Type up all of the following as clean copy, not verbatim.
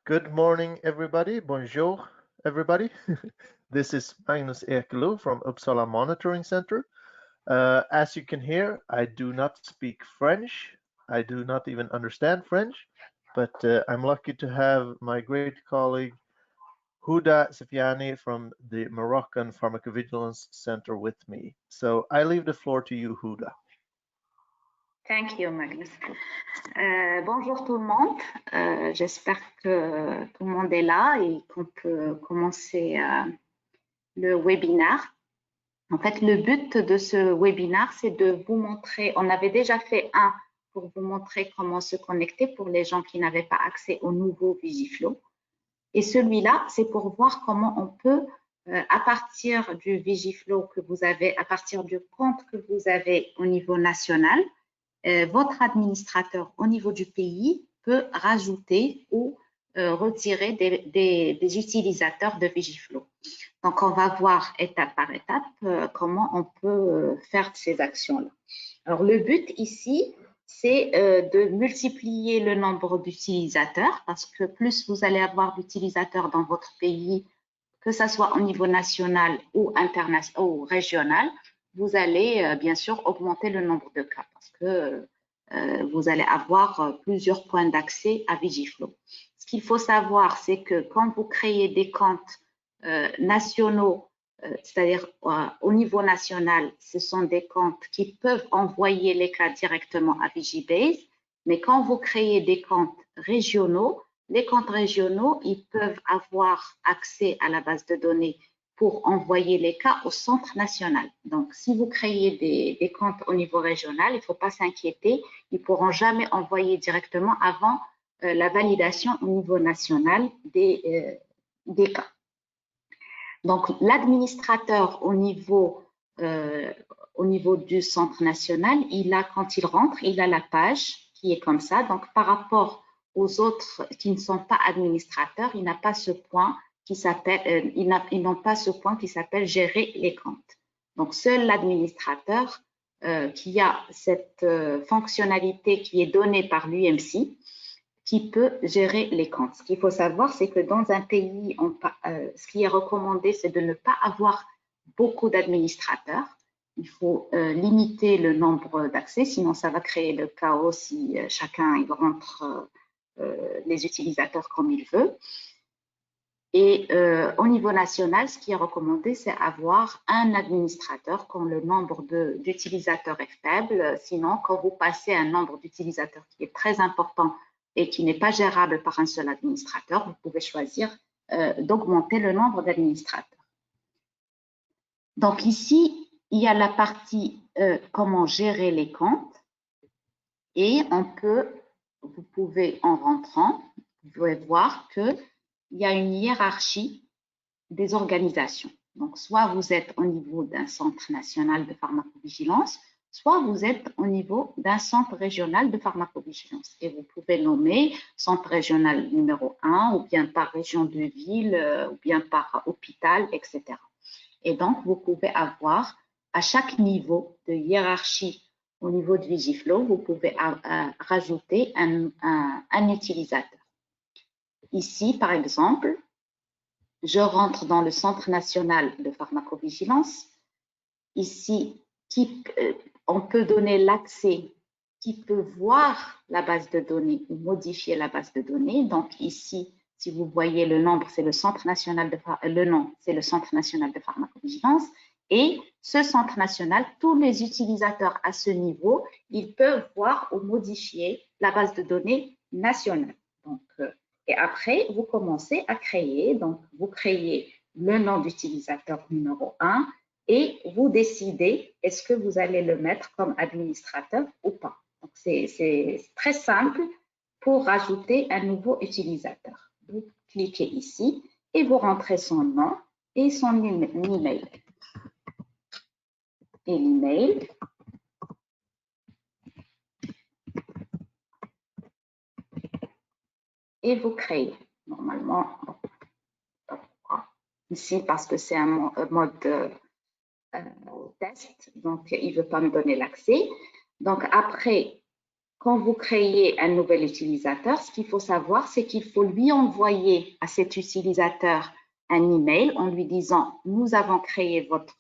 Good morning, everybody. Bonjour, everybody. This is Magnus Ekelu from Uppsala Monitoring Center. As you can hear, I do not speak French. I do not even understand French, but I'm lucky to have my great colleague Huda Sefiani from the Moroccan Pharmacovigilance Center with me. So I leave the floor to you, Huda. Thank you, Magnus. Bonjour tout le monde. J'espère que tout le monde est là et qu'on peut commencer le webinaire. En fait, le but de ce webinaire, c'est de vous montrer, on avait déjà fait un pour vous montrer comment se connecter pour les gens qui n'avaient pas accès au nouveau Vigiflow. Et celui-là, c'est pour voir comment on peut, à partir du Vigiflow que vous avez, à partir du compte que vous avez au niveau national, votre administrateur au niveau du pays peut rajouter ou retirer des utilisateurs de Vigiflow. Donc, on va voir étape par étape comment on peut faire ces actions-là. Alors, le but ici, c'est de multiplier le nombre d'utilisateurs parce que plus vous allez avoir d'utilisateurs dans votre pays, que ce soit au niveau national ou international ou régional, vous allez bien sûr augmenter le nombre de cas parce que vous allez avoir plusieurs points d'accès à Vigiflow. Ce qu'il faut savoir, c'est que quand vous créez des comptes nationaux, c'est-à-dire au niveau national, ce sont des comptes qui peuvent envoyer les cas directement à Vigibase, mais quand vous créez des comptes régionaux, les comptes régionaux, ils peuvent avoir accès à la base de données pour envoyer les cas au centre national. Donc, si vous créez des comptes au niveau régional, il ne faut pas s'inquiéter, ils ne pourront jamais envoyer directement avant la validation au niveau national des cas. Donc, l'administrateur au niveau du centre national, quand il rentre, il a la page qui est comme ça. Donc, par rapport aux autres qui ne sont pas administrateurs, il n'a pas ce point qui s'appelle, ils n'ont pas ce point qui s'appelle gérer les comptes. Donc, seul l'administrateur qui a cette fonctionnalité qui est donnée par l'UMC, qui peut gérer les comptes. Ce qu'il faut savoir, c'est que dans un pays, ce qui est recommandé, c'est de ne pas avoir beaucoup d'administrateurs. Il faut limiter le nombre d'accès, sinon ça va créer le chaos si chacun rentre les utilisateurs comme il veut. Et au niveau national, ce qui est recommandé, c'est avoir un administrateur quand le nombre d'utilisateurs est faible. Sinon, quand vous passez un nombre d'utilisateurs qui est très important et qui n'est pas gérable par un seul administrateur, vous pouvez choisir d'augmenter le nombre d'administrateurs. Donc ici, il y a la partie comment gérer les comptes et vous pouvez en rentrant, vous pouvez voir qu'il y a une hiérarchie des organisations. Donc soit vous êtes au niveau d'un centre national de pharmacovigilance, soit vous êtes au niveau d'un centre régional de pharmacovigilance. Et vous pouvez nommer centre régional numéro 1, ou bien par région de ville, ou bien par hôpital, etc. Et donc, vous pouvez avoir à chaque niveau de hiérarchie au niveau de Vigiflow, vous pouvez rajouter un utilisateur. Ici, par exemple, je rentre dans le centre national de pharmacovigilance. Ici, on peut donner l'accès qui peut voir la base de données ou modifier la base de données. Donc ici, si vous voyez le nombre, c'est le centre national le nom, c'est le centre national de pharmacovigilance. Et ce centre national, tous les utilisateurs à ce niveau, ils peuvent voir ou modifier la base de données nationale. Donc, et après, vous commencez à créer. Donc, vous créez le nom d'utilisateur numéro 1. Et vous décidez est-ce que vous allez le mettre comme administrateur ou pas. Donc, c'est très simple pour rajouter un nouveau utilisateur. Vous cliquez ici et vous rentrez son nom et son email. Et l'email. Et vous créez. Normalement, ici, parce que c'est un mode test, donc il ne veut pas me donner l'accès. Donc après, quand vous créez un nouvel utilisateur, ce qu'il faut savoir, c'est qu'il faut lui envoyer à cet utilisateur un email en lui disant « Nous avons créé votre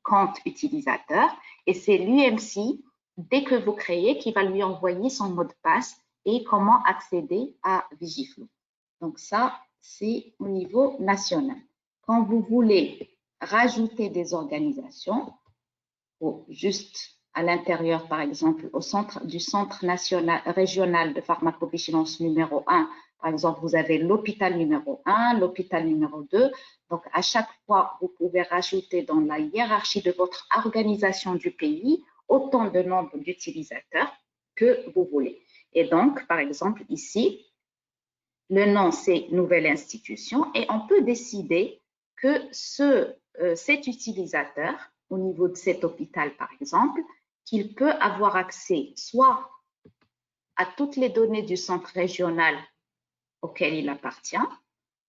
compte utilisateur » et c'est l'UMC, dès que vous créez, qui va lui envoyer son mot de passe et comment accéder à Vigiflow. Donc ça, c'est au niveau national. Quand vous voulez rajouter des organisations, ou juste à l'intérieur, par exemple, au centre du centre national, régional de pharmacovigilance numéro 1, par exemple, vous avez l'hôpital numéro 1, l'hôpital numéro 2. Donc, à chaque fois, vous pouvez rajouter dans la hiérarchie de votre organisation du pays autant de nombre d'utilisateurs que vous voulez. Et donc, par exemple, ici, le nom, c'est nouvelle institution et on peut décider que cet utilisateur, au niveau de cet hôpital, par exemple, qu'il peut avoir accès soit à toutes les données du centre régional auquel il appartient,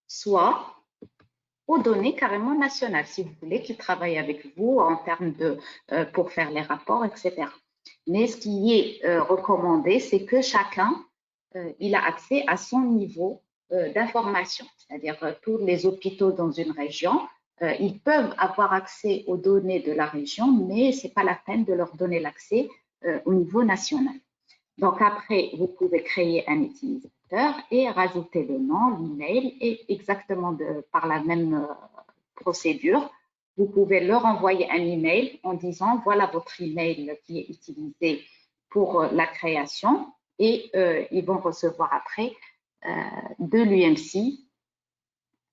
soit aux données carrément nationales, si vous voulez qu'il travaille avec vous en termes de, pour faire les rapports, etc. Mais ce qui est recommandé, c'est que chacun, il a accès à son niveau d'information, c'est-à-dire tous les hôpitaux dans une région, ils peuvent avoir accès aux données de la région, mais ce n'est pas la peine de leur donner l'accès au niveau national. Donc après, vous pouvez créer un utilisateur et rajouter le nom, l'email et exactement par la même procédure, vous pouvez leur envoyer un email en disant voilà votre email qui est utilisé pour la création et ils vont recevoir après de l'UMC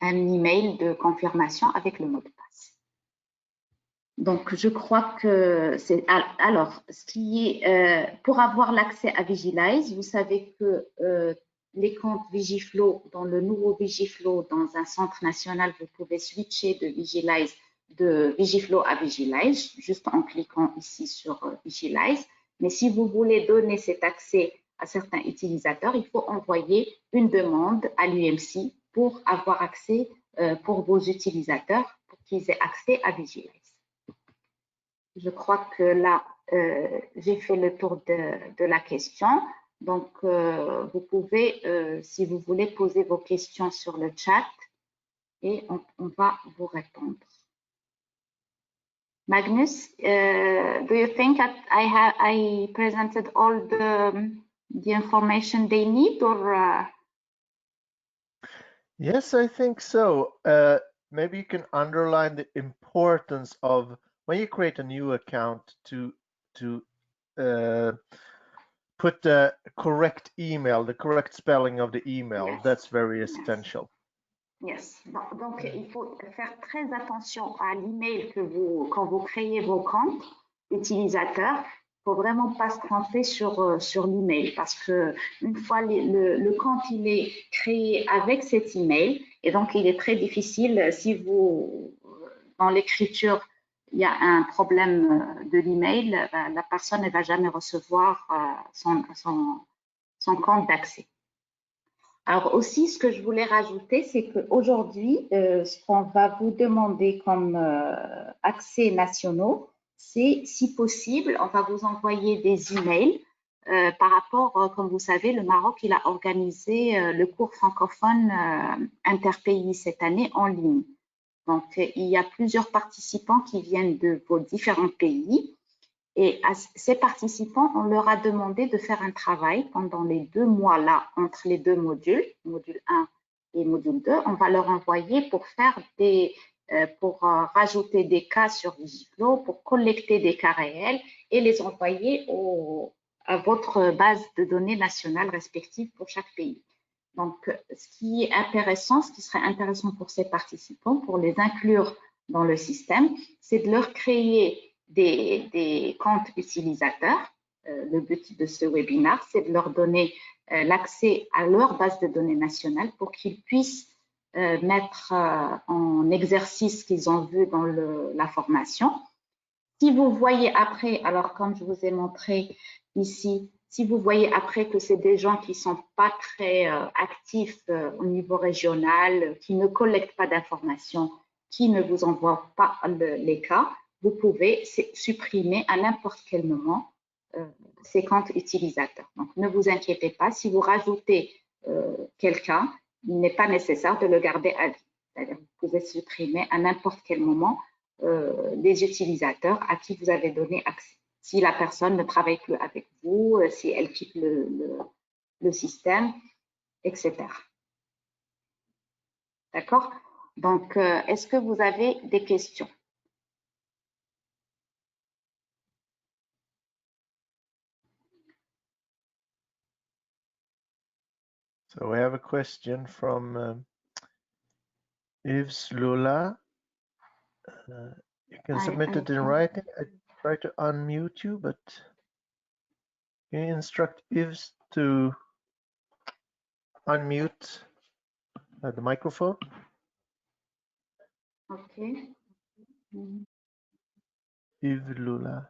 un email de confirmation avec le mot de passe. Donc, je crois que c'est… Alors, ce qui est… pour avoir l'accès à Vigilize, vous savez que les comptes Vigiflow, dans le nouveau Vigiflow, dans un centre national, vous pouvez switcher de Vigiflow à Vigilize, juste en cliquant ici sur Vigilize. Mais si vous voulez donner cet accès à certains utilisateurs, il faut envoyer une demande à l'UMC pour avoir accès pour vos utilisateurs, pour qu'ils aient accès à Vigilize. Je crois que là, j'ai fait le tour de la question. Donc, vous pouvez, si vous voulez, poser vos questions sur le chat et on va vous répondre. Magnus, do you think that I presented all the information they need, or? Yes, I think so. Maybe you can underline the importance of when you create a new account to put the correct email, the correct spelling of the email. Yes. That's very essential. Yes. Donc, il faut faire très attention à l'email quand vous créez vos comptes utilisateurs. Il faut vraiment pas se tromper sur l'email parce que une fois le compte il est créé avec cet email et donc il est très difficile si vous dans l'écriture il y a un problème de l'email, la personne ne va jamais recevoir son compte d'accès. Alors aussi, ce que je voulais rajouter, c'est qu'aujourd'hui, ce qu'on va vous demander comme accès nationaux, c'est si possible, on va vous envoyer des emails par rapport, comme vous savez, le Maroc, il a organisé le cours francophone interpays cette année en ligne. Donc, il y a plusieurs participants qui viennent de vos différents pays. Et à ces participants, on leur a demandé de faire un travail pendant les 2 mois-là, entre les 2 modules, module 1 et module 2. On va leur envoyer pour faire pour rajouter des cas sur Vigiflow, pour collecter des cas réels et les envoyer à votre base de données nationale respective pour chaque pays. Donc, ce qui est intéressant, ce qui serait intéressant pour ces participants, pour les inclure dans le système, c'est de leur créer des comptes utilisateurs. Le but de ce webinaire, c'est de leur donner l'accès à leur base de données nationale pour qu'ils puissent mettre en exercice ce qu'ils ont vu dans la formation. Si vous voyez après, alors comme je vous ai montré ici, si vous voyez après que c'est des gens qui ne sont pas très actifs au niveau régional, qui ne collectent pas d'informations, qui ne vous envoient pas les cas, vous pouvez supprimer à n'importe quel moment ces comptes utilisateurs. Donc, ne vous inquiétez pas, si vous rajoutez quelqu'un, il n'est pas nécessaire de le garder à vie. C'est-à-dire que vous pouvez supprimer à n'importe quel moment les utilisateurs à qui vous avez donné accès. Si la personne ne travaille plus avec vous, si elle quitte le système, etc. D'accord? Donc, est-ce que vous avez des questions? So we have a question from Yves Lula. You can submit it in writing. I try to unmute you, but can you instruct Yves to unmute the microphone? Okay. Yves Lula.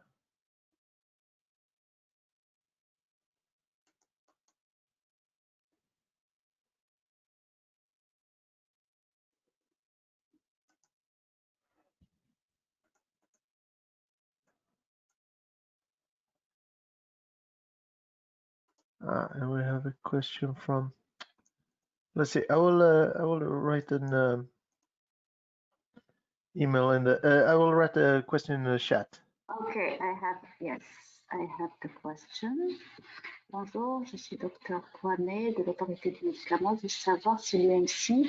And we have a question from. Let's see. I will write an email in the. I will write a question in the chat. Okay, I have the question. Bonjour, je suis Dr Poinet de l'autorité du médicament. Je veux savoir si l'UMC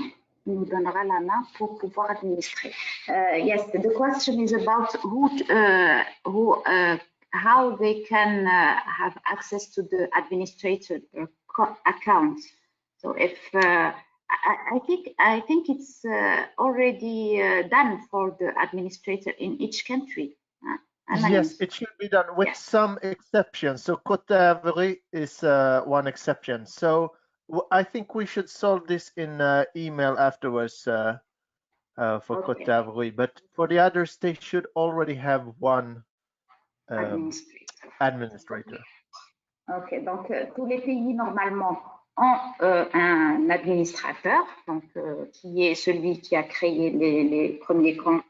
nous donnera la main pour pouvoir administrer. Yes, the question is about how they can have access to the administrator account. So if I think it's already done for the administrator in each country. Yes, it should be done with some exceptions. So Côte d'Ivoire is one exception. So I think we should solve this in email afterwards for Côte d'Ivoire. But for the others, they should already have one administrator. Ok, donc tous les pays normalement ont un administrateur, donc qui est celui qui a créé les premiers comptes.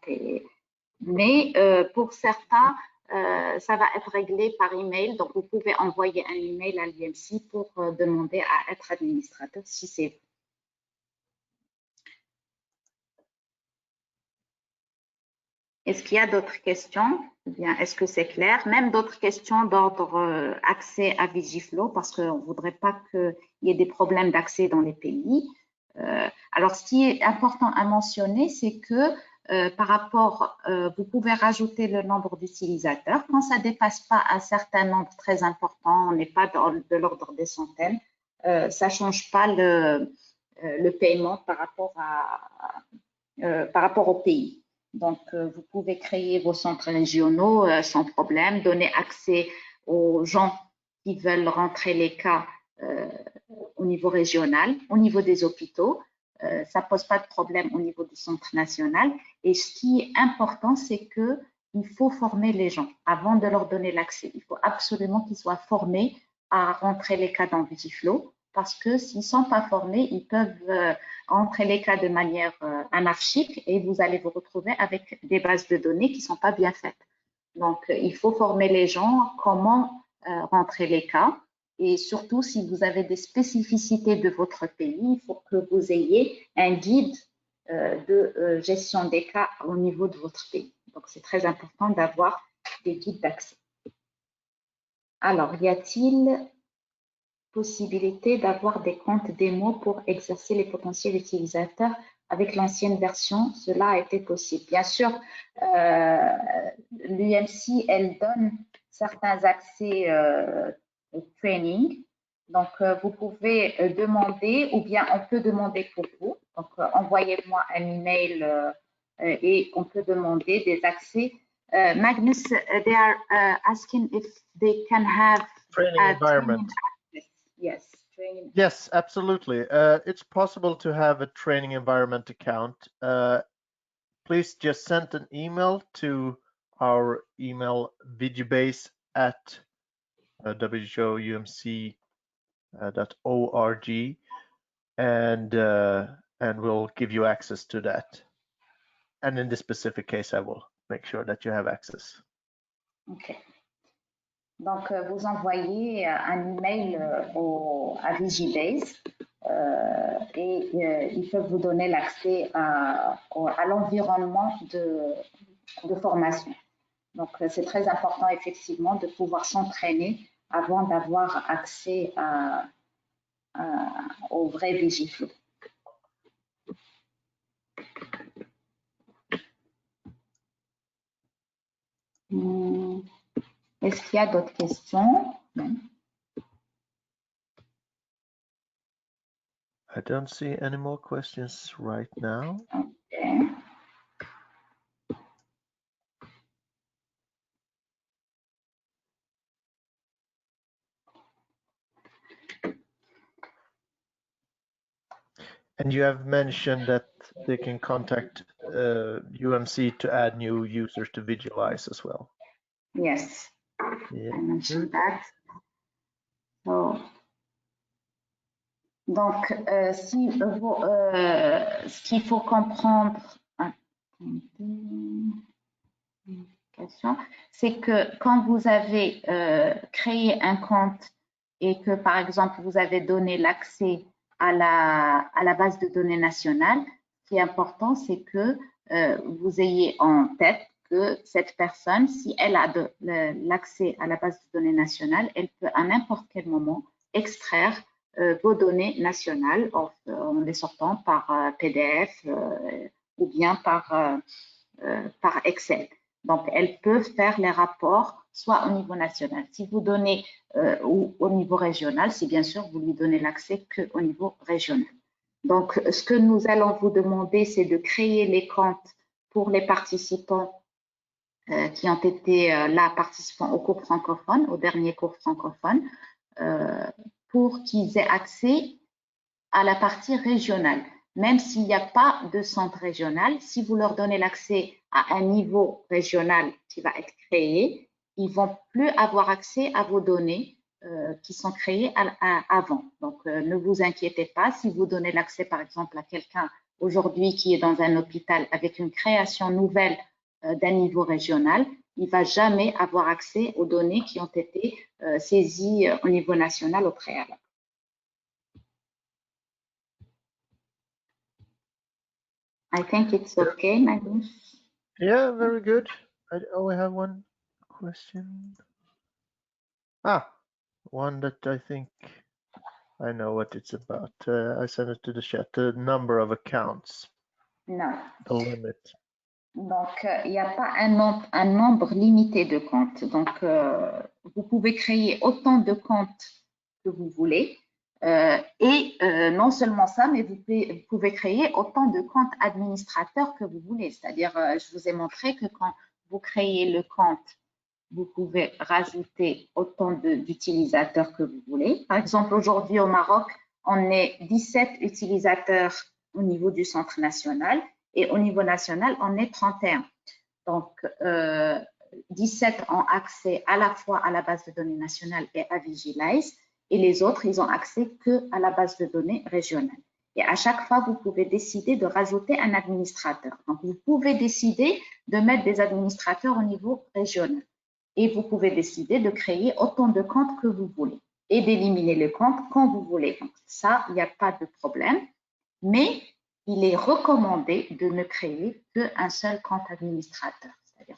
Mais pour certains, ça va être réglé par email. Donc, vous pouvez envoyer un email à l'UMC pour demander à être administrateur si c'est vous. Est-ce qu'il y a d'autres questions? Ou bien est-ce que c'est clair? Même d'autres questions d'ordre accès à Vigiflow, parce qu'on ne voudrait pas qu'il y ait des problèmes d'accès dans les pays. Alors, ce qui est important à mentionner, c'est que par rapport, vous pouvez rajouter le nombre d'utilisateurs. Quand ça ne dépasse pas un certain nombre très important, on n'est pas de l'ordre des centaines, ça ne change pas le paiement par rapport au pays. Donc, vous pouvez créer vos centres régionaux sans problème, donner accès aux gens qui veulent rentrer les cas au niveau régional, au niveau des hôpitaux. Ça ne pose pas de problème au niveau du centre national. Et ce qui est important, c'est qu'il faut former les gens avant de leur donner l'accès. Il faut absolument qu'ils soient formés à rentrer les cas dans Vigiflow, parce que s'ils ne sont pas formés, ils peuvent rentrer les cas de manière anarchique et vous allez vous retrouver avec des bases de données qui ne sont pas bien faites. Donc, il faut former les gens comment rentrer les cas. Et surtout, si vous avez des spécificités de votre pays, il faut que vous ayez un guide de gestion des cas au niveau de votre pays. Donc, c'est très important d'avoir des guides d'accès. Alors, y a-t-il possibilité d'avoir des comptes démo pour exercer les potentiels utilisateurs avec l'ancienne version? Cela a été possible. Bien sûr, l'UMC, elle donne certains accès au training. Donc, vous pouvez demander ou bien on peut demander pour vous. Donc, envoyez-moi un email et on peut demander des accès. Magnus, they are asking if they can have training environment. Yes, training. Yes, absolutely. It's possible to have a training environment account. Please just send an email to our email whoumc.org and we'll give you access to that. And in this specific case, I will make sure that you have access. Okay. Donc, vous envoyez un email à Vigibase et ils peuvent vous donner l'accès à l'environnement de formation. Donc, c'est très important, effectivement, de pouvoir s'entraîner avant d'avoir accès au vrai Vigiflow. Est-ce qu'il y a d'autres questions? Non. I don't see any more questions right now. Okay. And you have mentioned that they can contact UMC to add new users to Visualize as well. Yes, Yeah. I mentioned that. So, donc, ce qu'il faut comprendre, c'est que quand vous avez créé un compte et que, par exemple, vous avez donné l'accès à la base de données nationale, ce qui est important, c'est que vous ayez en tête que cette personne, si elle a l'accès à la base de données nationale, elle peut à n'importe quel moment extraire vos données nationales en les sortant par PDF ou bien par Excel. Donc, elles peuvent faire les rapports soit au niveau national. Si vous donnez ou au niveau régional, si bien sûr vous lui donnez l'accès qu'au niveau régional. Donc, ce que nous allons vous demander, c'est de créer les comptes pour les participants qui ont été là, participants au cours francophone, au dernier cours francophone, pour qu'ils aient accès à la partie régionale. Même s'il n'y a pas de centre régional, si vous leur donnez l'accès à un niveau régional qui va être créé, ils ne vont plus avoir accès à vos données qui sont créées avant. Donc, ne vous inquiétez pas. Si vous donnez l'accès, par exemple, à quelqu'un aujourd'hui qui est dans un hôpital avec une création nouvelle d'un niveau régional, il ne va jamais avoir accès aux données qui ont été saisies au niveau national au préalable. I think it's okay, Magnus. Yeah, very good. I only have one question. One that I think I know what it's about. I sent it to the chat. The number of accounts. Non. The limit. Donc, il n'y a pas un nombre limité de comptes. Donc, vous pouvez créer autant de comptes que vous voulez. Non seulement ça, mais vous pouvez créer autant de comptes administrateurs que vous voulez. C'est-à-dire, je vous ai montré que quand vous créez le compte, vous pouvez rajouter autant d'utilisateurs que vous voulez. Par exemple, aujourd'hui au Maroc, on est 17 utilisateurs au niveau du centre national et au niveau national, on est 31. Donc, 17 ont accès à la fois à la base de données nationale et à Vigilize, et les autres, ils ont accès qu'à la base de données régionale. Et à chaque fois, vous pouvez décider de rajouter un administrateur. Donc, vous pouvez décider de mettre des administrateurs au niveau régional. Et vous pouvez décider de créer autant de comptes que vous voulez et d'éliminer les comptes quand vous voulez. Donc, ça, il n'y a pas de problème. Mais il est recommandé de ne créer qu'un seul compte administrateur. C'est-à-dire,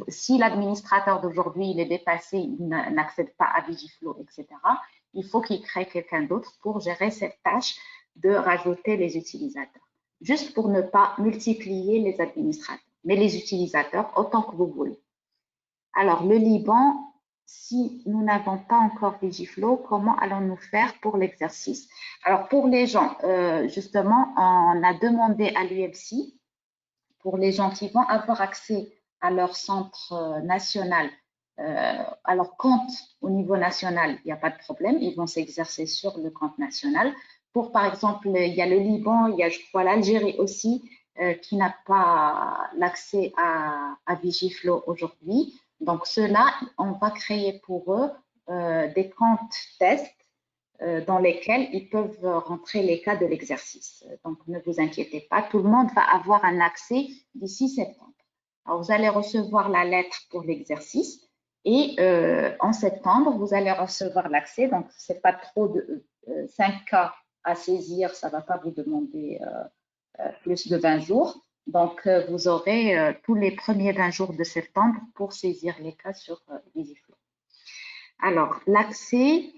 si l'administrateur d'aujourd'hui il est dépassé, il n'accède pas à Vigiflow, etc., il faut qu'il crée quelqu'un d'autre pour gérer cette tâche de rajouter les utilisateurs. Juste pour ne pas multiplier les administrateurs, mais les utilisateurs autant que vous voulez. Alors, le Liban, si nous n'avons pas encore Vigiflow, comment allons-nous faire pour l'exercice? Alors, pour les gens, justement, on a demandé à l'UMC, pour les gens qui vont avoir accès à leur centre national, à leur compte au niveau national, il n'y a pas de problème, ils vont s'exercer sur le compte national. Pour, par exemple, il y a le Liban, il y a, je crois, l'Algérie aussi, qui n'a pas l'accès à Vigiflow aujourd'hui. Donc, ceux-là, on va créer pour eux des comptes tests dans lesquels ils peuvent rentrer les cas de l'exercice. Donc, ne vous inquiétez pas, tout le monde va avoir un accès d'ici septembre. Alors, vous allez recevoir la lettre pour l'exercice Et en septembre, vous allez recevoir l'accès. Donc, ce n'est pas trop de 5 cas à saisir, ça ne va pas vous demander plus de 20 jours. Donc, vous aurez tous les premiers 20 jours de septembre pour saisir les cas sur VisiFlow. Alors, l'accès,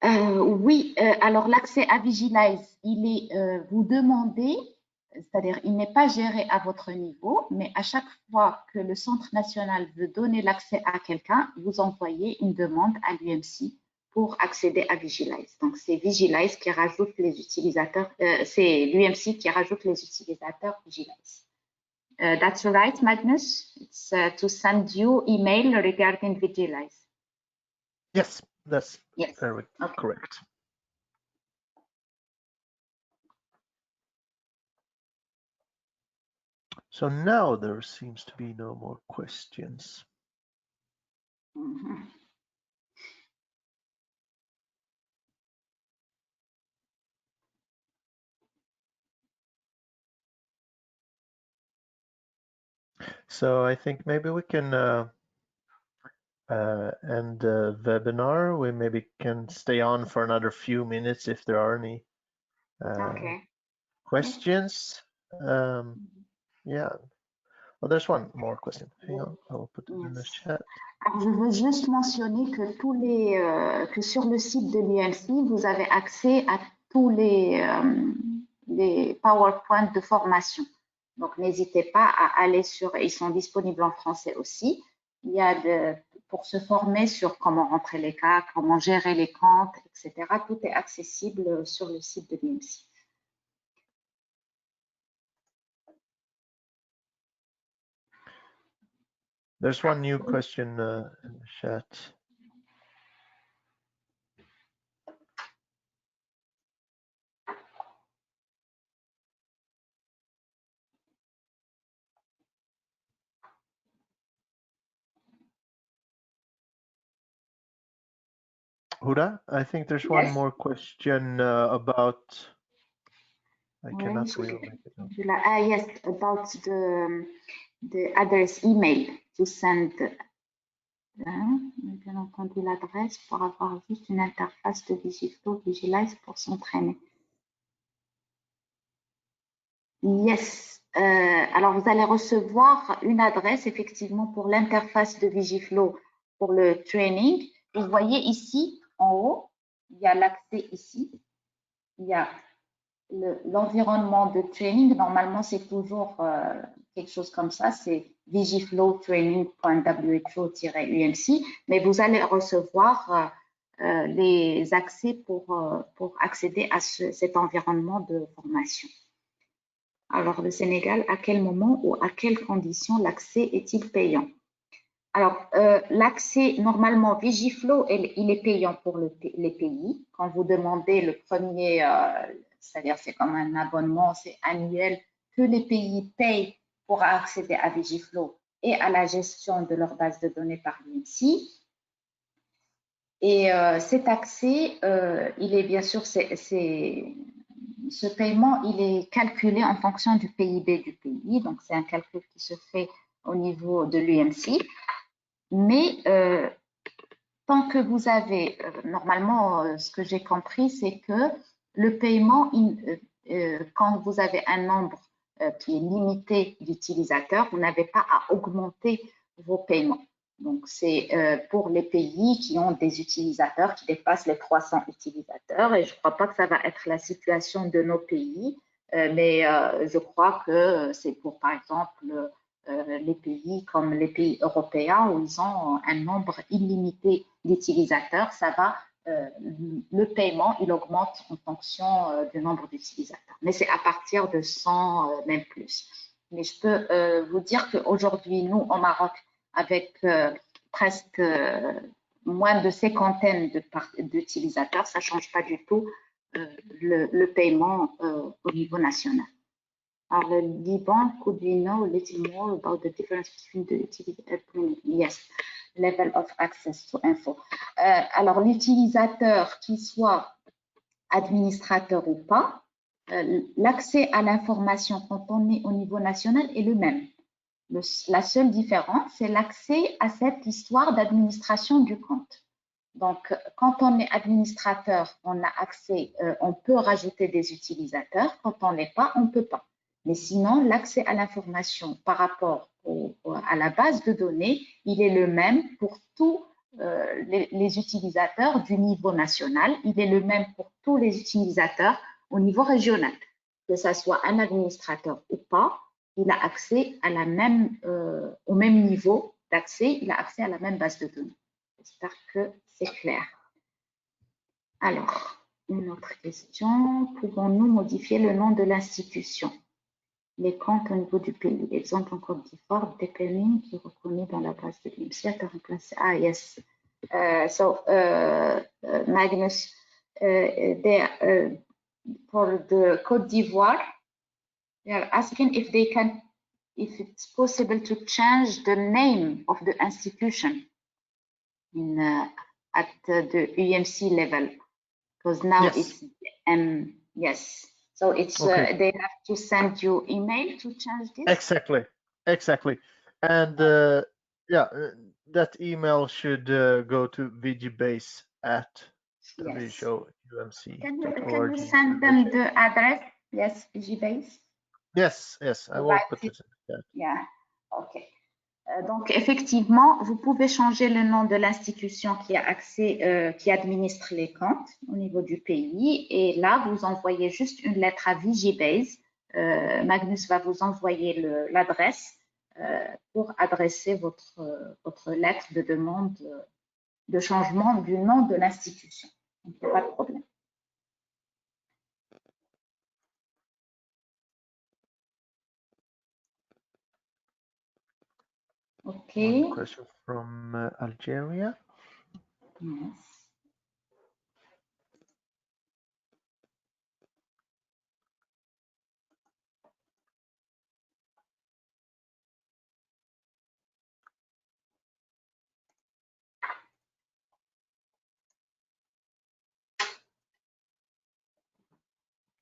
oui, alors l'accès à Visualize, il est, vous demandez, c'est-à-dire il n'est pas géré à votre niveau, mais à chaque fois que le Centre national veut donner l'accès à quelqu'un, vous envoyez une demande à l'UMC pour accéder à Visualize. Donc, c'est Visualize qui rajoute les utilisateurs, c'est l'UMC qui rajoute les utilisateurs Visualize. That's right, Magnus? It's to send you email regarding Visualize. Yes, that's yes. very okay. correct. So now there seems to be no more questions. Mm-hmm. So I think maybe we can end the webinar. We maybe can stay on for another few minutes if there are any questions. Yeah. Well, there's one more question. Hang on, I'll put it in the chat. Alors, je veux juste mentionner que que sur le site de l'UMC, vous avez accès à tous les PowerPoint de formation. Donc, n'hésitez pas à aller sur, ils sont disponibles en français aussi. Il y a pour se former sur comment rentrer les cas, comment gérer les comptes, etc. Tout est accessible sur le site de l'UMC. There's one new question in the chat. Huda, I think there's one more question about. I cannot really make it out. Yes, about the address email to send. Bien entendu l'adresse pour avoir juste une interface de VisiFlow Visualize pour s'entraîner. Yes. Alors, vous allez recevoir une adresse effectivement pour l'interface de VisiFlow pour le training. Vous voyez ici, en haut, il y a l'accès ici. Il y a l'environnement de training. Normalement, c'est toujours quelque chose comme ça. C'est visiflowtraining.who-umc. Mais vous allez recevoir les accès pour accéder à cet environnement de formation. Alors, le Sénégal, à quel moment ou à quelles conditions l'accès est-il payant? Alors, l'accès, normalement, VisiFlow, il est payant pour les pays. Quand vous demandez le premier, c'est-à-dire c'est comme un abonnement, c'est annuel, que les pays payent pour accéder à VisiFlow et à la gestion de leur base de données par l'UMC. Et cet accès, il est bien sûr, ce paiement, il est calculé en fonction du PIB du pays. Donc, c'est un calcul qui se fait au niveau de l'UMC. Mais tant que vous avez, normalement, ce que j'ai compris, c'est que le paiement, quand vous avez un nombre qui est limité d'utilisateurs, vous n'avez pas à augmenter vos paiements. Donc, c'est pour les pays qui ont des utilisateurs qui dépassent les 300 utilisateurs. Et je ne crois pas que ça va être la situation de nos pays, mais je crois que c'est pour, par exemple, les pays comme les pays européens où ils ont un nombre illimité d'utilisateurs. Ça va, le paiement, il augmente en fonction du nombre d'utilisateurs. Mais c'est à partir de 100, même plus. Mais je peux vous dire qu'aujourd'hui, nous, au Maroc, avec presque moins de cinquantaine d'utilisateurs, ça ne change pas du tout le paiement au niveau national. Alors, le Liban, could we know a little more about the difference between the utility? Yes, level of access to info. Alors, l'utilisateur, qu'il soit administrateur ou pas, l'accès à l'information quand on est au niveau national est le même. La seule différence, c'est l'accès à cette histoire d'administration du compte. Donc, quand on est administrateur, on a accès, on peut rajouter des utilisateurs. Quand on n'est pas, on ne peut pas. Mais sinon, l'accès à l'information par rapport à la base de données, il est le même pour tous les utilisateurs du niveau national. Il est le même pour tous les utilisateurs au niveau régional. Que ce soit un administrateur ou pas, il a accès à au même niveau d'accès, il a accès à la même base de données. J'espère que c'est clair. Alors, une autre question. Pouvons-nous modifier le nom de l'institution? Les comptes au niveau du pays. Exemple en Côte d'Ivoire, DPMI qui est reconnu dans la base de l'IMSI a remplacé. Ah, yes. Magnus, for the Côte d'Ivoire, they are asking if it's possible to change the name of the institution at the UMC level, because now it's yes. So it's they have to send you email to change this. Exactly, and yeah, that email should go to VGBase at VisualUMC. Can you send them the address? Yes, VGBase. Yes, I will put it in the chat. Yeah, okay. Donc, effectivement, vous pouvez changer le nom de l'institution qui a accès, qui administre les comptes au niveau du pays. Et là, vous envoyez juste une lettre à VGBase. Magnus va vous envoyer l'adresse pour adresser votre lettre de demande de changement du nom de l'institution. Donc, il n'y a pas de problème. Okay. One question from Algeria. Yes.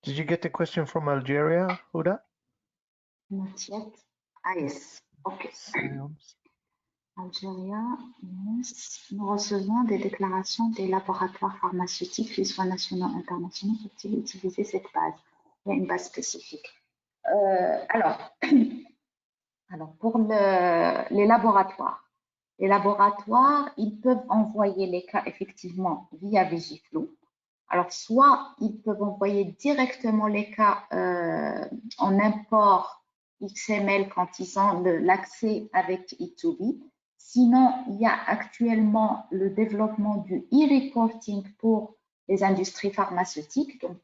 Did you get the question from Algeria, Huda? Not yet. Ah, yes. Okay. Algeria, yes. Nous recevons des déclarations des laboratoires pharmaceutiques, qu'ils soient nationaux ou internationaux, peuvent-ils utiliser cette base? Il y a une base spécifique. Alors, pour les laboratoires, ils peuvent envoyer les cas effectivement via Vigiflow. Alors, soit ils peuvent envoyer directement les cas en import XML quand ils ont l'accès avec E2B. Sinon, il y a actuellement le développement du e-reporting pour les industries pharmaceutiques. Donc,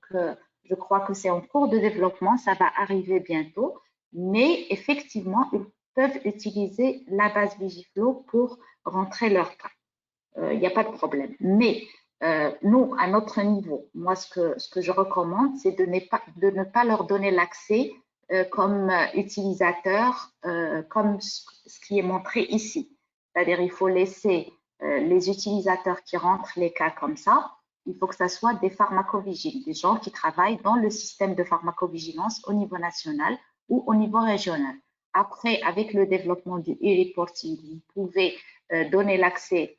je crois que c'est en cours de développement, ça va arriver bientôt. Mais effectivement, ils peuvent utiliser la base Vigiflow pour rentrer leur cas. Il n'y a pas de problème. Mais nous, à notre niveau, moi, ce que je recommande, c'est de ne pas leur donner l'accès comme utilisateur, comme ce qui est montré ici. C'est-à-dire, il faut laisser les utilisateurs qui rentrent les cas comme ça. Il faut que ça soit des pharmacovigiles, des gens qui travaillent dans le système de pharmacovigilance au niveau national ou au niveau régional. Après, avec le développement du e-reporting, vous pouvez donner l'accès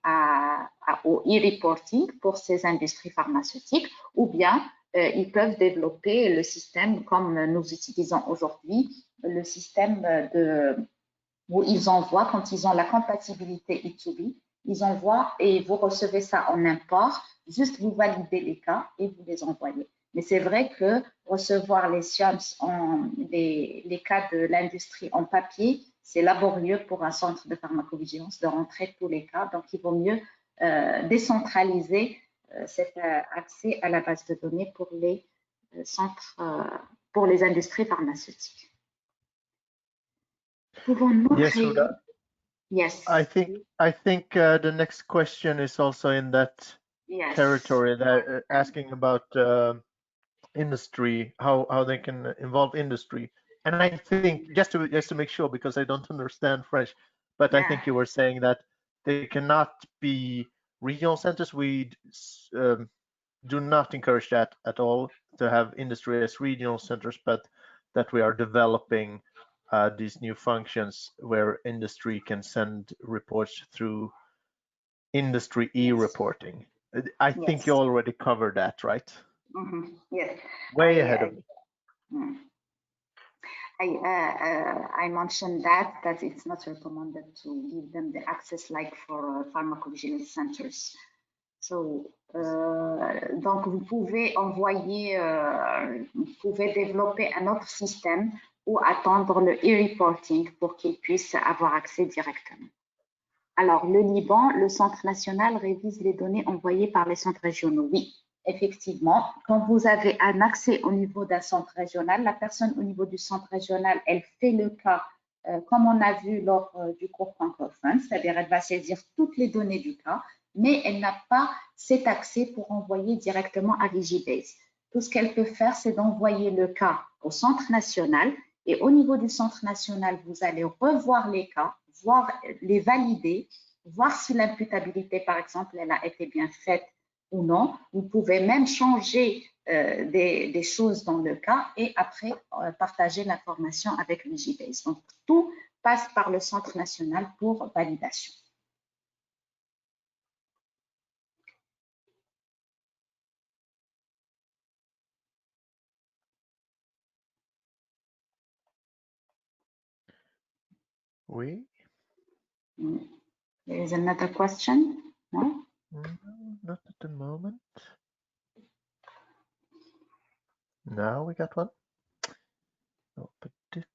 au e-reporting pour ces industries pharmaceutiques, ou bien ils peuvent développer le système comme nous utilisons aujourd'hui, le système où ils envoient, quand ils ont la compatibilité E2B, ils envoient et vous recevez ça en import, juste vous validez les cas et vous les envoyez. Mais c'est vrai que recevoir les SIOMS, les cas de l'industrie en papier, c'est laborieux pour un centre de pharmacovigilance de rentrer tous les cas. Donc, il vaut mieux décentraliser cet accès à la base de données pour les centres, pour les industries pharmaceutiques. Yes, Huda. Yes. I think the next question is also in that territory. They're asking about industry, how they can involve industry. And I think just to make sure, because I don't understand French, but I think you were saying that they cannot be regional centers. We do not encourage that at all, to have industry as regional centers, but that we are developing these new functions where industry can send reports through industry e-reporting. I think you already covered that, right? Yes. Way ahead of me. I mentioned that it's not recommended to give them the access like for pharmacovigilance centers. So, donc vous pouvez envoyer, vous pouvez développer un autre système ou attendre le e-reporting pour qu'ils puissent avoir accès directement. Alors, le Liban, le Centre national révise les données envoyées par les centres régionaux. Oui, effectivement, quand vous avez un accès au niveau d'un centre régional, la personne au niveau du centre régional, elle fait le cas, comme on a vu lors du cours francophone, c'est-à-dire elle va saisir toutes les données du cas, mais elle n'a pas cet accès pour envoyer directement à Vigibase. Tout ce qu'elle peut faire, c'est d'envoyer le cas au centre national, et au niveau du centre national, vous allez revoir les cas, voir les valider, voir si l'imputabilité, par exemple, elle a été bien faite ou non. Vous pouvez même changer des choses dans le cas et après partager l'information avec Vigibase. Donc, tout passe par le Centre national pour validation. Oui. There is another question? No? No, not at the moment. Now we got one. Open it.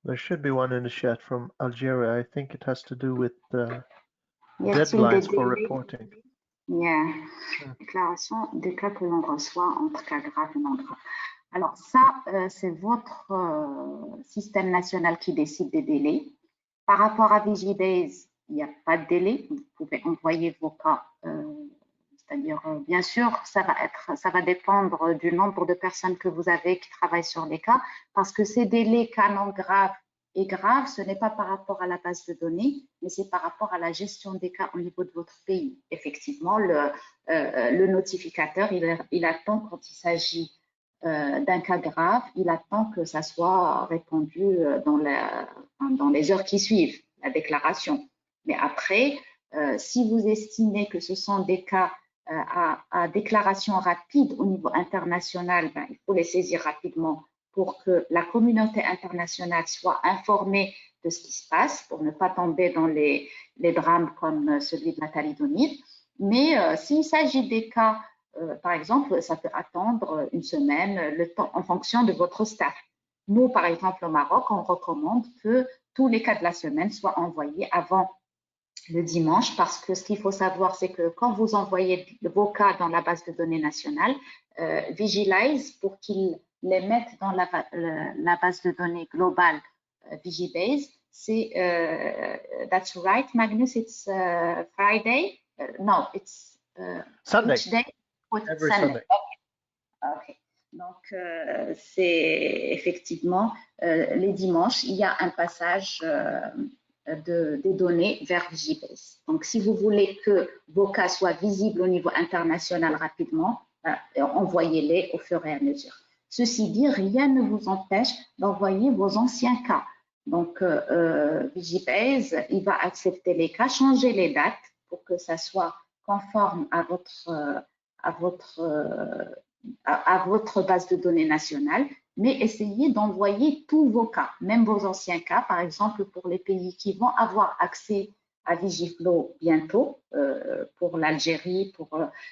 There should be one in the chat from Algeria. I think it has to do with deadlines for reporting. Yeah. Déclaration des cas que l'on reçoit entre cas graves et non graves. Alors ça, c'est votre système national qui décide des délais. Par rapport à Vigibase, il n'y a pas de délai. Vous pouvez envoyer vos cas. C'est-à-dire, bien sûr, ça va dépendre du nombre de personnes que vous avez qui travaillent sur les cas, parce que ces délais cas non graves et graves, ce n'est pas par rapport à la base de données, mais c'est par rapport à la gestion des cas au niveau de votre pays. Effectivement, le notificateur, il attend quand il s'agit d'un cas grave, il attend que ça soit répondu dans les heures qui suivent la déclaration. Mais après, si vous estimez que ce sont des cas à déclaration rapide au niveau international, il faut les saisir rapidement pour que la communauté internationale soit informée de ce qui se passe, pour ne pas tomber dans les drames comme celui de la thalidomide. Mais s'il s'agit des cas, par exemple, ça peut attendre une semaine, le temps en fonction de votre staff. Nous, par exemple, au Maroc, on recommande que tous les cas de la semaine soient envoyés avant le dimanche, parce que ce qu'il faut savoir, c'est que quand vous envoyez vos cas dans la base de données nationale, Vigilize, pour qu'ils les mettent dans la base de données globale Vigibase, c'est, that's right, Magnus, it's Friday? No, it's Sunday. Which day? Every Sunday. Okay. Donc, c'est effectivement les dimanches, il y a un passage des données vers Vigibase. Donc, si vous voulez que vos cas soient visibles au niveau international rapidement, envoyez-les au fur et à mesure. Ceci dit, rien ne vous empêche d'envoyer vos anciens cas. Donc, Vigibase, il va accepter les cas, changer les dates pour que ça soit conforme à votre base de données nationale, mais essayez d'envoyer tous vos cas, même vos anciens cas, par exemple pour les pays qui vont avoir accès à Vigiflow bientôt, pour l'Algérie, pour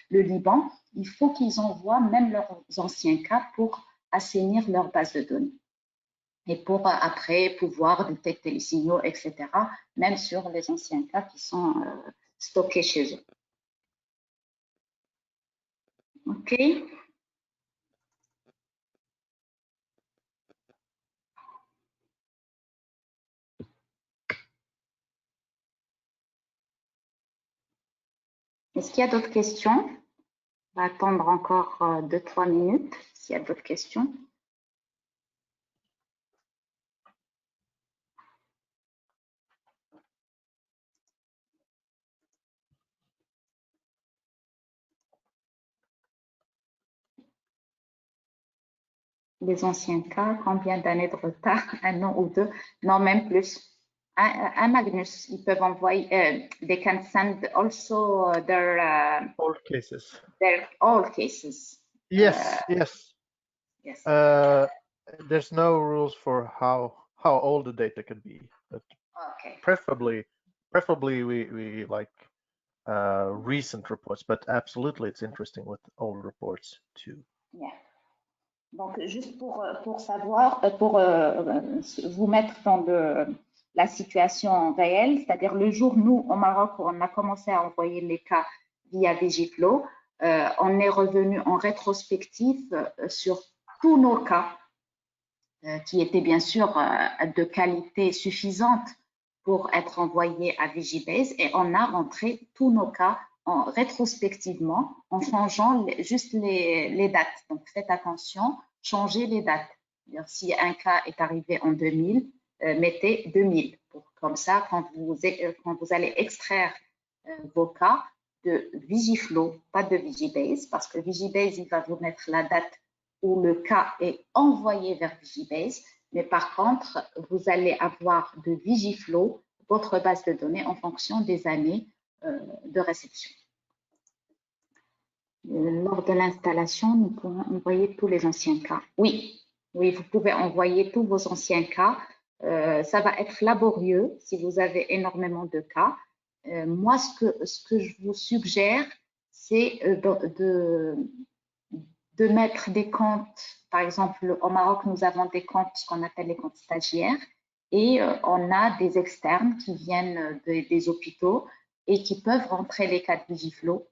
le Liban, il faut qu'ils envoient même leurs anciens cas pour assainir leur base de données et pour après pouvoir détecter les signaux, etc., même sur les anciens cas qui sont stockés chez eux. OK. Est-ce qu'il y a d'autres questions? On va attendre encore 2-3 minutes s'il y a d'autres questions. Les anciens cas, combien d'années de retard? 1 an ou 2? Non, même plus. Un Magnus, ils peuvent envoyer, they can send also their All cases. all cases. Yes, yes. Yes. There's no rules for how old the data can be, but Okay. preferably we like recent reports, but absolutely it's interesting with old reports too. Yeah. Donc, juste pour savoir, pour vous mettre dans la situation réelle, c'est-à-dire le jour, nous, au Maroc, on a commencé à envoyer les cas via Vigiflow, on est revenu en rétrospective sur tous nos cas, qui étaient bien sûr de qualité suffisante pour être envoyés à Vigibase, et on a rentré tous nos cas rétrospectivement en changeant juste les dates. Donc, faites attention, changez les dates. Si un cas est arrivé en 2000, mettez 2000. Comme ça, quand vous allez extraire vos cas de Vigiflow, pas de Vigibase, parce que Vigibase, il va vous mettre la date où le cas est envoyé vers Vigibase, mais par contre, vous allez avoir de Vigiflow votre base de données en fonction des années de réception. Lors de l'installation, nous pouvons envoyer tous les anciens cas. Oui, oui, vous pouvez envoyer tous vos anciens cas. Ça va être laborieux si vous avez énormément de cas. Moi, ce que je vous suggère, c'est de mettre des comptes. Par exemple, au Maroc, nous avons des comptes, ce qu'on appelle les comptes stagiaires, et on a des externes qui viennent des hôpitaux et qui peuvent rentrer les cas de Vigiflow,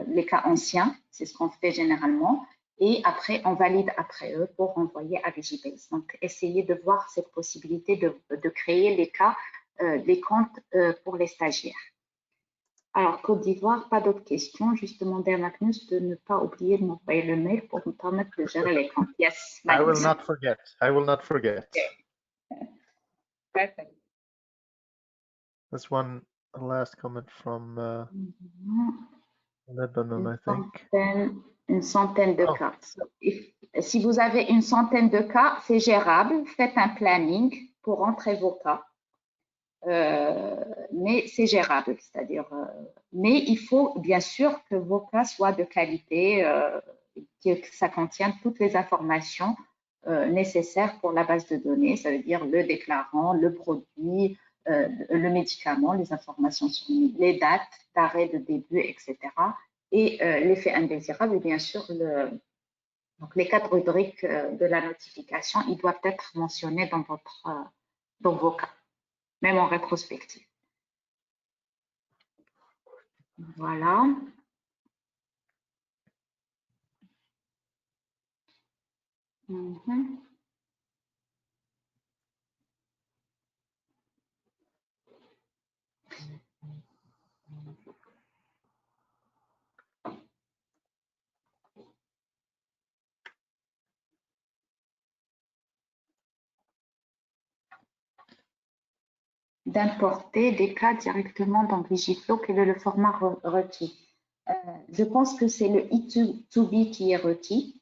les cas anciens, c'est ce qu'on fait généralement, et après, on valide après eux pour envoyer à Vigibase. Donc, essayez de voir cette possibilité de créer les cas, les comptes pour les stagiaires. Alors, Côte d'Ivoire, pas d'autres questions. Juste demander à Magnus de ne pas oublier de m'envoyer le mail pour me permettre de gérer les comptes. Yes, Magnus. I will not forget. I will not forget. Okay. Perfect. There's one last comment from Lebanon, I think. Une centaine de cas. Si vous avez une centaine de cas, c'est gérable. Faites un planning pour rentrer vos cas. Mais c'est gérable, c'est-à-dire, mais il faut bien sûr que vos cas soient de qualité, que ça contienne toutes les informations nécessaires pour la base de données, ça veut dire le déclarant, le produit, le médicament, les informations sur les dates d'arrêt de début, etc. Et l'effet indésirable, et bien sûr, donc les 4 rubriques de la notification, ils doivent être mentionnés dans vos cas, même en rétrospective. Voilà. D'importer des cas directement dans Vigiflow, quel est le format requis? Je pense que c'est le E2B qui est requis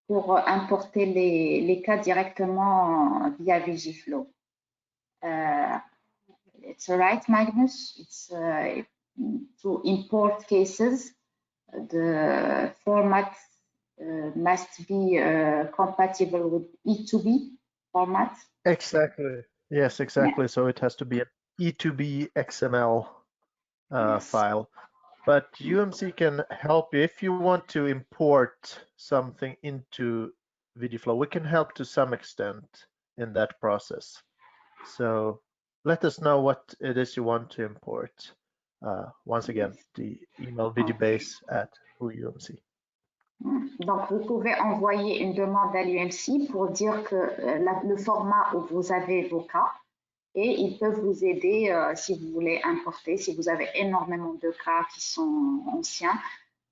pour importer les cas directement via Vigiflow. It's right, Magnus. It's to import cases. The format must be compatible with E2B format. Exactly. Yes, exactly. Yeah. So it has to be an E2B XML yes. file. But UMC can help you if you want to import something into Vigiflow. We can help to some extent in that process. So let us know what it is you want to import. Once again, the email vigibase@UMC. Donc, vous pouvez envoyer une demande à l'UMC pour dire que le format où vous avez vos cas et ils peuvent vous aider si vous voulez importer, si vous avez énormément de cas qui sont anciens,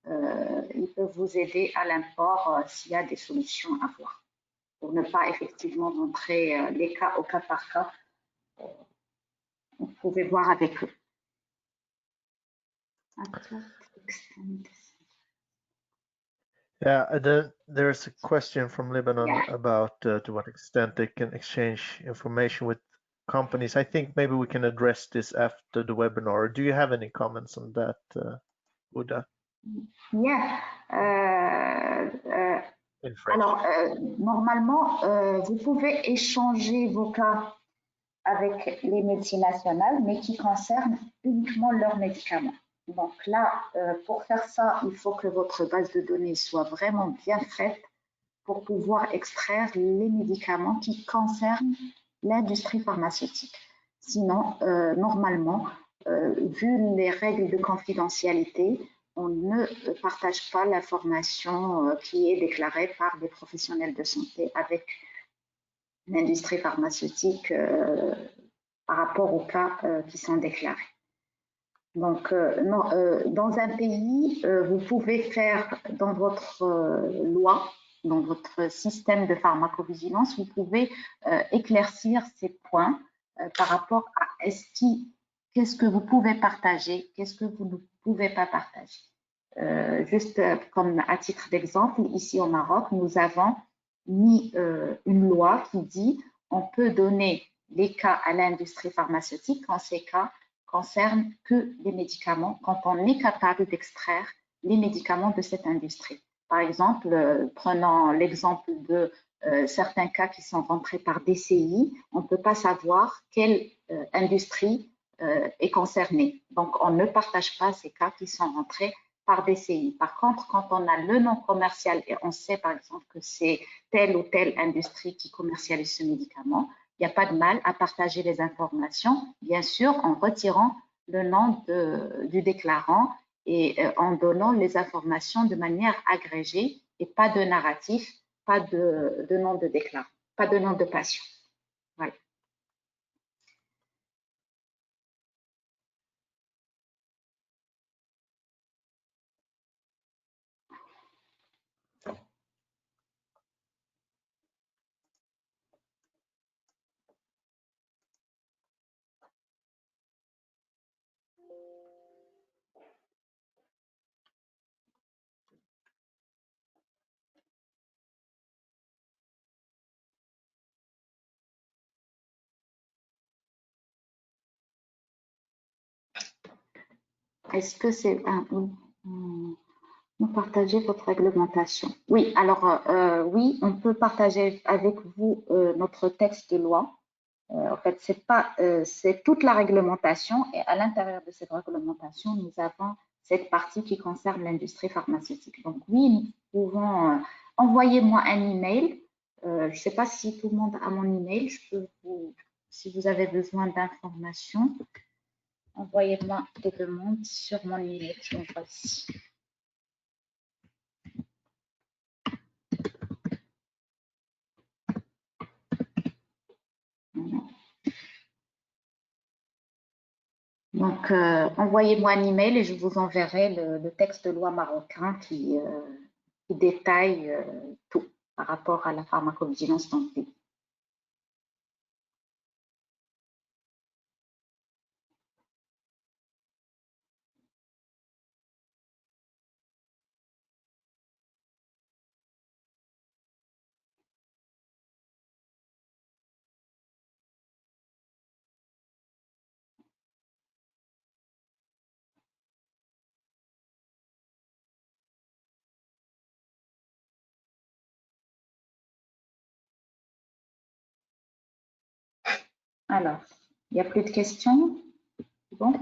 ils peuvent vous aider à l'import s'il y a des solutions à voir pour ne pas effectivement rentrer les cas au cas par cas. Vous pouvez voir avec eux. Yeah, then there's a question from Lebanon Yeah. about to what extent they can exchange information with companies. I think maybe we can address this after the webinar. Do you have any comments on that, Uda? Yeah. In French. Alors, normalement, vous pouvez échanger vos cas avec les multinationales, mais qui concernent uniquement leurs médicaments. Donc là, pour faire ça, il faut que votre base de données soit vraiment bien faite pour pouvoir extraire les médicaments qui concernent l'industrie pharmaceutique. Sinon, normalement, vu les règles de confidentialité, on ne partage pas l'information qui est déclarée par des professionnels de santé avec l'industrie pharmaceutique par rapport aux cas qui sont déclarés. Donc, dans un pays, vous pouvez faire dans votre loi, dans votre système de pharmacovigilance, vous pouvez éclaircir ces points par rapport à qu'est-ce que vous pouvez partager, qu'est-ce que vous ne pouvez pas partager. Juste comme à titre d'exemple, ici au Maroc, nous avons mis une loi qui dit on peut donner les cas à l'industrie pharmaceutique quand ces cas concernent que les médicaments, quand on est capable d'extraire les médicaments de cette industrie. Par exemple, prenons l'exemple de certains cas qui sont rentrés par DCI, on ne peut pas savoir quelle industrie est concernée. Donc, on ne partage pas ces cas qui sont rentrés par DCI. Par contre, quand on a le nom commercial et on sait par exemple que c'est telle ou telle industrie qui commercialise ce médicament, il n'y a pas de mal à partager les informations, bien sûr en retirant le nom du déclarant et en donnant les informations de manière agrégée et pas de narratif, pas de nom de déclarant, pas de nom de patient. Voilà. Est-ce que c'est vous partagez votre réglementation? Oui, alors oui, on peut partager avec vous notre texte de loi. En fait, c'est toute la réglementation et à l'intérieur de cette réglementation, nous avons cette partie qui concerne l'industrie pharmaceutique. Donc oui, nous pouvons envoyer-moi un email. Je ne sais pas si tout le monde a mon email. Si vous avez besoin d'informations, envoyez-moi des demandes sur mon email. Je l'envoie ici. Donc, envoyez-moi un email et je vous enverrai le texte de loi marocain qui détaille tout par rapport à la pharmacovigilance dans le pays. Alors, il n'y a plus de questions? Bon.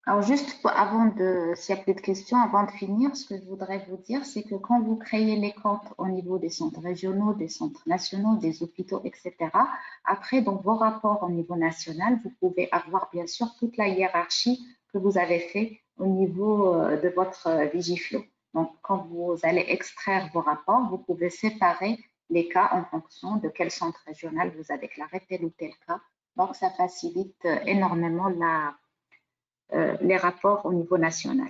Alors juste s'il n'y a plus de questions, avant de finir, ce que je voudrais vous dire, c'est que quand vous créez les comptes au niveau des centres régionaux, des centres nationaux, des hôpitaux, etc., après, donc vos rapports au niveau national, vous pouvez avoir bien sûr toute la hiérarchie que vous avez fait au niveau de votre Vigiflow. Donc, quand vous allez extraire vos rapports, vous pouvez séparer les cas en fonction de quel centre régional vous a déclaré tel ou tel cas. Donc, ça facilite énormément les rapports au niveau national.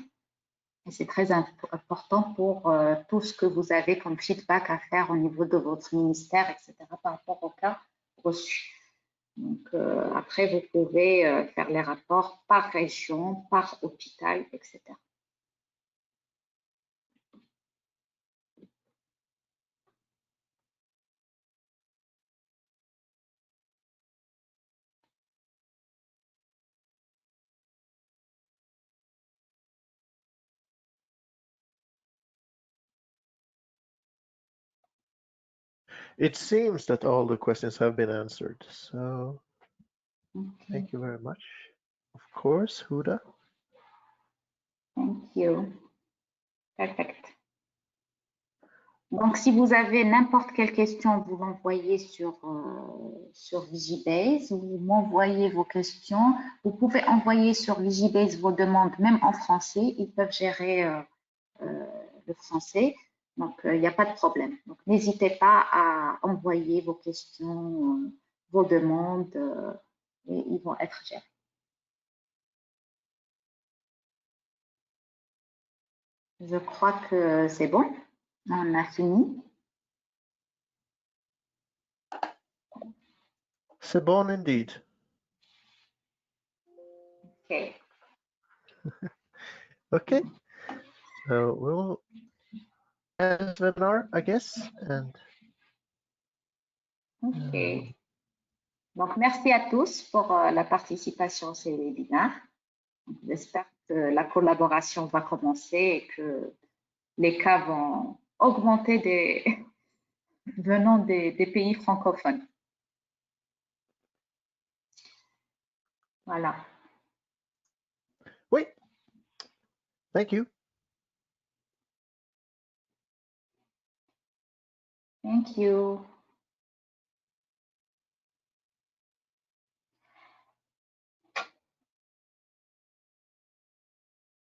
Et c'est très important pour tout ce que vous avez comme feedback à faire au niveau de votre ministère, etc., par rapport au cas reçu. Donc, après, vous pouvez faire les rapports par région, par hôpital, etc. It seems that all the questions have been answered. So thank you very much. Of course, Huda. Thank you. Perfect. Donc, si vous avez n'importe quelle question, vous l'envoyez sur Vigibase, vous m'envoyez vos questions. Vous pouvez envoyer sur Vigibase vos demandes, même en français. Ils peuvent gérer le français. Donc, il n'y a pas de problème. Donc, n'hésitez pas à envoyer vos questions, vos demandes, et ils vont être gérés. Je crois que c'est bon. On a fini. C'est bon indeed. Okay. Okay. So we'll end the webinar, I guess. And OK. Donc, merci à tous pour la participation à ces webinaires. J'espère que la collaboration va commencer et que les cas vont augmenter venant des pays francophones. Voilà. oui. Thank you. Thank you.